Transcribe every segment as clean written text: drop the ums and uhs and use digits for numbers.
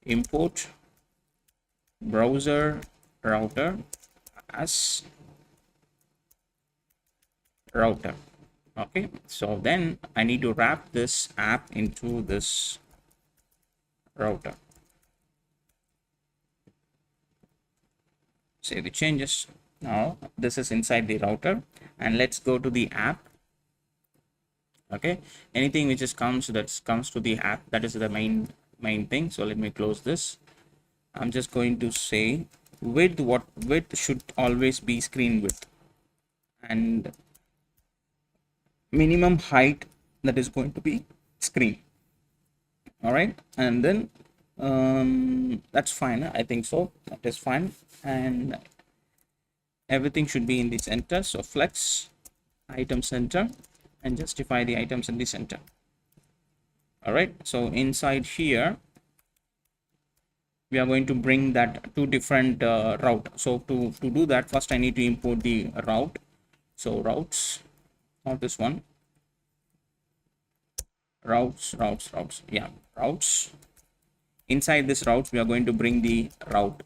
import browser router as router. Okay, so then I need to wrap this app into this router. Save the changes. Now this is inside the router, and let's go to the app. Okay, anything which is comes to the app, that is the main thing. So let me close this. I'm just going to say width should always be screen width, and minimum height, that is going to be screen. All right, and then that's fine. I think so, that is fine, and everything should be in the center. So flex item center and justify the items in the center. All right, so inside here we are going to bring that two different route. So to do that, first I need to import the route. So routes, not this one, routes. Yeah, routes. Inside this routes we are going to bring the route.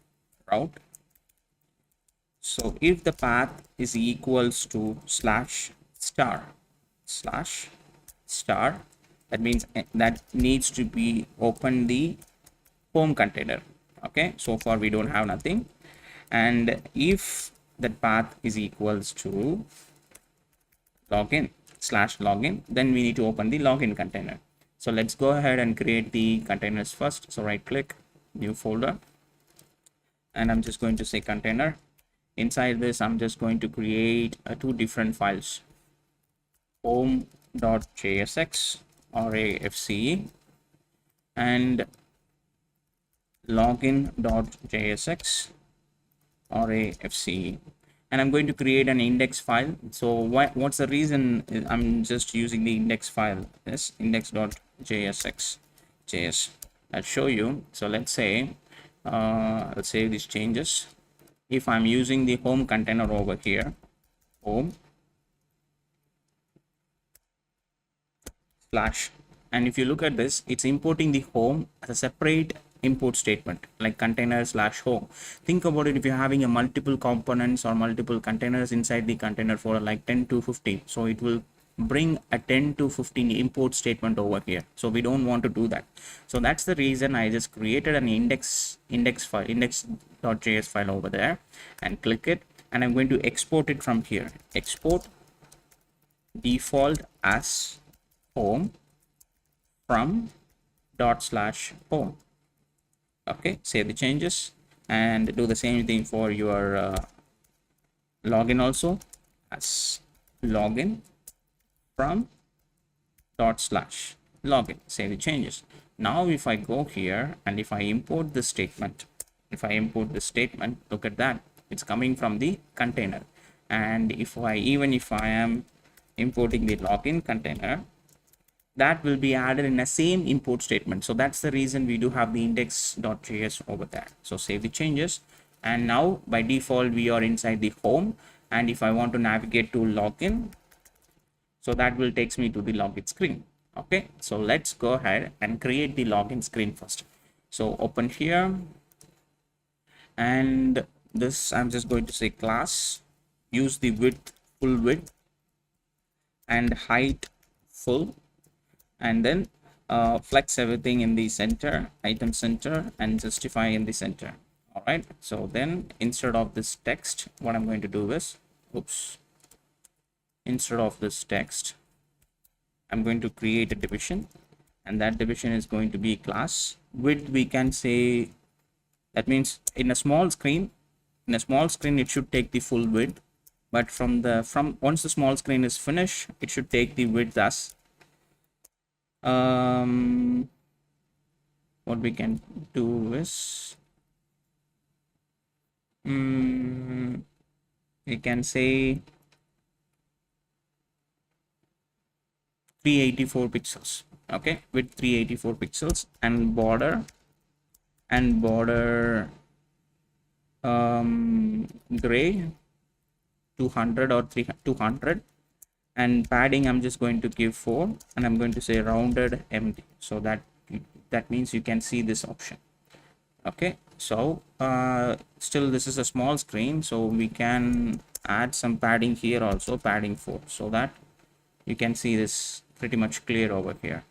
So if the path is equals to slash star, that means that needs to be open the home container. Okay, so far we don't have nothing. And if that path is equals to login slash login, then we need to open the login container. So let's go ahead and create the containers first. So right click, new folder, and I'm just going to say container. Inside this I'm just going to create two different files, home.jsx array-fce and login.jsx array-fce, and I'm going to create an index file. So what's the reason I'm just using the index file? This index.jsx.js. I'll show you. So let's say let's save these changes. If I'm using the home container over here, home slash, and if you look at this, it's importing the home as a separate import statement, like container slash home. Think about it, if you're having a multiple components or multiple containers inside the container for like 10 to 15, so it will bring a 10 to 15 import statement over here. So we don't want to do that. So that's the reason I just created an index file, index.js file over there, and click it, and I'm going to export it from here. Export default as home from /home. Okay, save the changes and do the same thing for your login also, as login from /login. Save the changes. Now if I go here and if I import this statement, look at that, it's coming from the container. And if I am importing the login container, that will be added in the same import statement. So that's the reason we do have the index.js over there. So save the changes, and now by default we are inside the home, and if I want to navigate to login, so that will takes me to the login screen. Okay, so let's go ahead and create the login screen first. So open here, and this I'm just going to say class, use the width, full width, and height full, and then flex everything in the center, item center, and justify in the center. All right, so then instead of this text, what I'm going to do is, instead of this text, I'm going to create a division, and that division is going to be class width. We can say, that means in a small screen it should take the full width, but once the small screen is finished, it should take the width as what we can do is we can say 384 pixels. Okay, with 384 pixels, and border gray 200 or 200, and padding I'm just going to give 4, and I'm going to say rounded empty, so that means you can see this option. Okay, so still this is a small screen, so we can add some padding here also, padding 4, so that you can see this pretty much clear over here.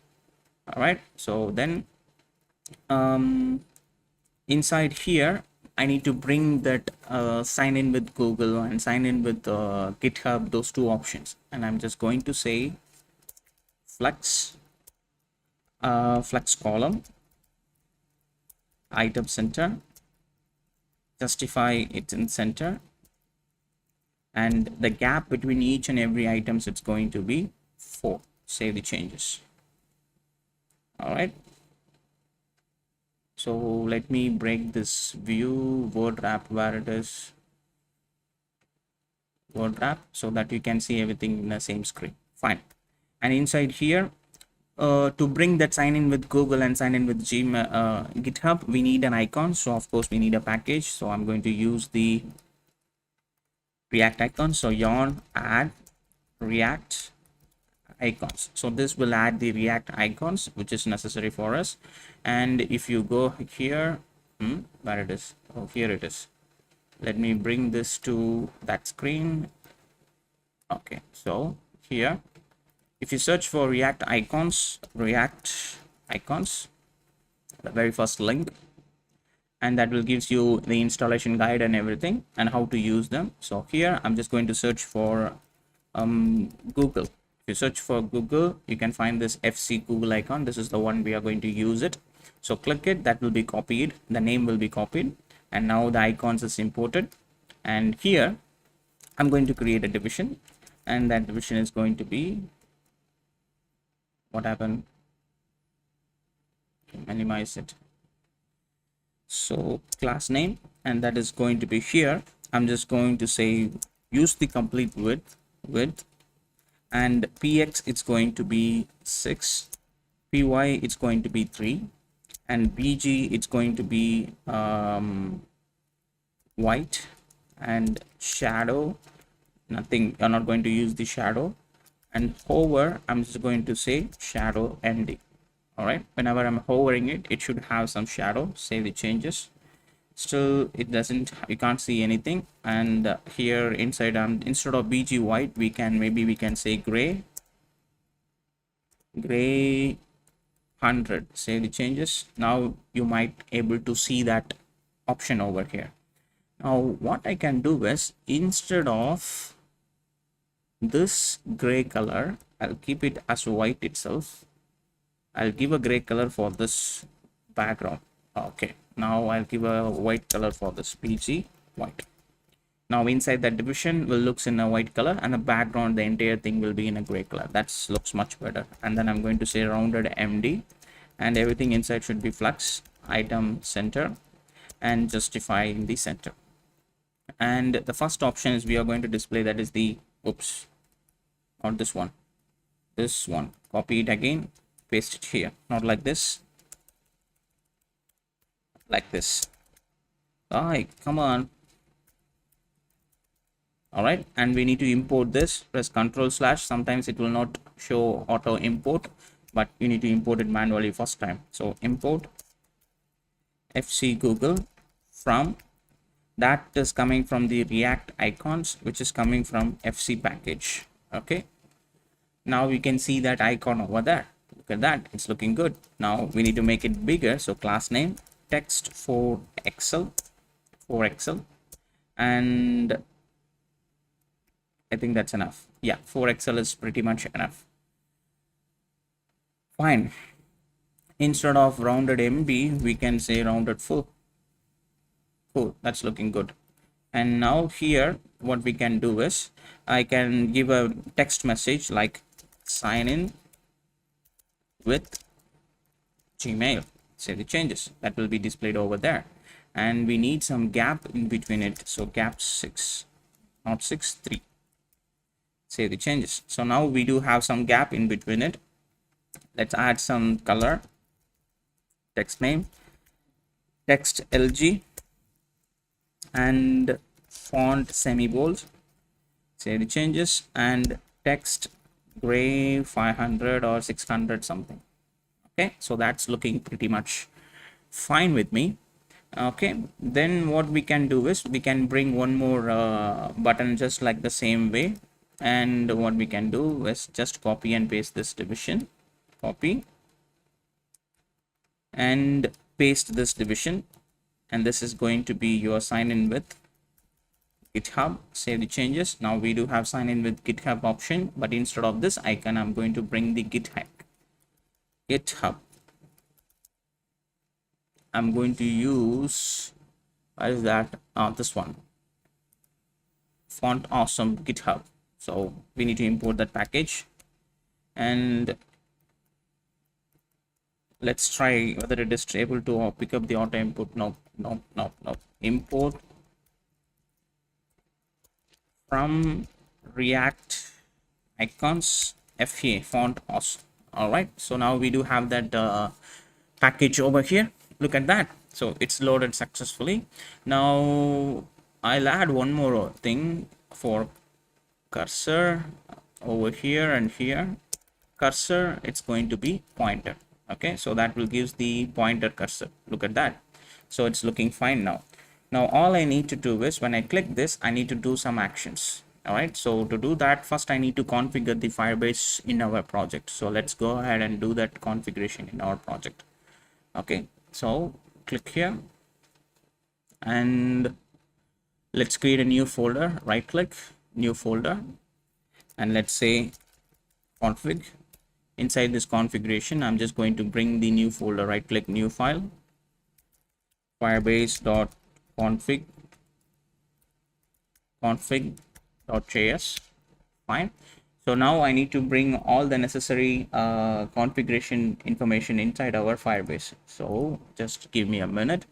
All right, so then inside here I need to bring that sign in with Google and sign in with GitHub, those two options, and I'm just going to say flex flex column item center, justify it in center, and the gap between each and every items it's going to be 4. Save the changes. All right, so let me break this view word wrap where it is, word wrap, so that you can see everything in the same screen. Fine. And inside here to bring that sign in with Google and sign in with Gmail, GitHub, we need an icon. So of course we need a package, so I'm going to use the React icon. So yarn add React icons, so this will add the React icons which is necessary for us. And if you go here, where it is, oh here it is, let me bring this to that screen. Okay, so here if you search for React icons, the very first link, and that will gives you the installation guide and everything and how to use them. So here I'm just going to search for Google. If you search for Google, you can find this FC Google icon. This is the one we are going to use it. So click it, that will be copied, the name will be copied, and now the icons is imported. And here I'm going to create a division, and that division is going to be, what happened, minimize it, so class name, and that is going to be here. I'm just going to say use the complete width, and px it's going to be 6, py it's going to be 3, and bg it's going to be white, and shadow, nothing, you're not going to use the shadow, and hover I'm just going to say shadow nd. All right, whenever I'm hovering it, it should have some shadow. Save the changes. Still it doesn't, you can't see anything. And here inside instead of bg white, we can say gray 100. Save the changes. Now you might able to see that option over here. Now what I can do is, instead of this gray color, I'll keep it as white itself. I'll give a gray color for this background. Okay, now I'll give a white color for this PG white. Now inside that division will looks in a white color, and the background, the entire thing will be in a gray color. That looks much better. And then I'm going to say rounded MD, and everything inside should be flex item center and justify in the center. And the first option is we are going to display, that is the, oops, not this one, this one. Copy it again, paste it here, not like this, like this. Come on. All right, and we need to import this. Press Ctrl/. Sometimes it will not show auto import, but you need to import it manually first time. So import FC Google from, that is coming from the React icons, which is coming from FC package. Okay, now we can see that icon over there. Look at that, it's looking good. Now we need to make it bigger, so class name text 4XL, and I think that's enough. Yeah, 4XL is pretty much enough. Fine. Instead of rounded MB, we can say rounded full. Cool, that's looking good. And now here what we can do is, I can give a text message like sign in with Gmail. Save the changes, that will be displayed over there. And we need some gap in between it, so gap 6, not 6, 3. Save the changes. So now we do have some gap in between it. Let's add some color. Text name text LG, and font semi bold. Save the changes, and text gray 500 or 600 something. Okay, so that's looking pretty much fine with me. Okay, then what we can do is we can bring one more button just like the same way, and what we can do is just copy and paste this division, copy and paste this division, and this is going to be your sign in with GitHub. Save the changes. Now we do have sign in with GitHub option, but instead of this icon I'm going to bring the GitHub. I'm going to use, what is that, this one, font awesome GitHub. So we need to import that package, and let's try whether it is able to pick up the auto input. No. Import from React icons FA font awesome. All right, so now we do have that package over here. Look at that. So it's loaded successfully. Now I'll add one more thing for cursor over here and here. Cursor, it's going to be pointer. Okay, so that will give the pointer cursor. Look at that. So it's looking fine now. Now all I need to do is when I click this, I need to do some actions. All right, so to do that, first I need to configure the Firebase in our project. So let's go ahead and do that configuration in our project. Okay, so click here and let's create a new folder. Right click, new folder, and let's say config. Inside this configuration, I'm just going to bring the new folder. Right click, new file, firebase.config.js. Fine. So now I need to bring all the necessary configuration information inside our Firebase. So just give me a minute.